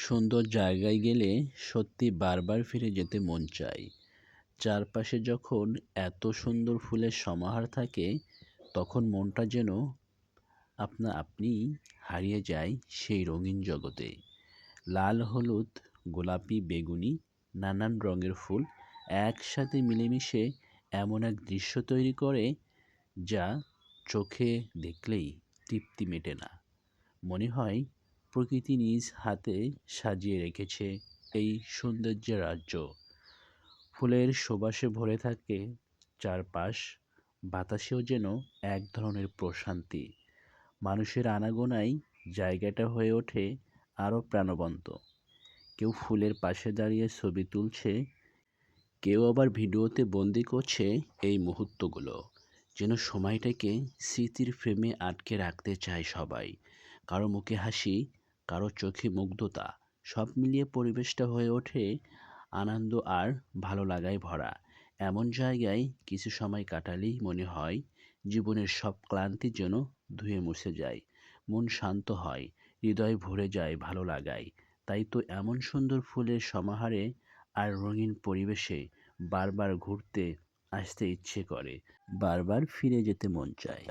সুন্দর জায়গায় গেলে সত্যি বারবার ফিরে যেতে মন চায়। চারপাশে যখন এত সুন্দর ফুলের সমাহার থাকে, তখন মনটা যেন আপনা আপনিই হারিয়ে যায় সেই রঙিন জগতে। লাল, হলুদ, গোলাপি, বেগুনি নানান রঙের ফুল একসাথে মিলেমিশে এমন এক দৃশ্য তৈরি করে, যা চোখে দেখলেই তৃপ্তি মেটে না। মনে হয় প্রকৃতি নিজ হাতে সাজিয়ে রেখেছে এই সৌন্দর্যের রাজ্য। ফুলের সুবাসে ভরে থাকে চারপাশ, বাতাসেও যেন এক ধরনের প্রশান্তি। মানুষের আনাগোনায় জায়গাটা হয়ে ওঠে আরও প্রাণবন্ত। কেউ ফুলের পাশে দাঁড়িয়ে ছবি তুলছে, কেউ আবার ভিডিওতে বন্দি করছে এই মুহূর্তগুলো। যেন সময়টাকে স্মৃতির ফ্রেমে আটকে রাখতে চায় সবাই। কারো মুখে হাসি, কারো চোখে মুগ্ধতা, সব মিলিয়ে পরিবেশটা হয়ে ওঠে আনন্দ আর ভালো লাগায় ভরা। এমন জায়গায় কিছু সময় কাটালেই মনে হয় জীবনের সব ক্লান্তি যেন ধুয়ে মুছে যায়। মন শান্ত হয়, হৃদয় ভরে যায় ভালো লাগায়। তাই তো এমন সুন্দর ফুলের সমাহারে আর রঙিন পরিবেশে বারবার ঘুরতে আসতে ইচ্ছে করে, বারবার ফিরে যেতে মন চায়।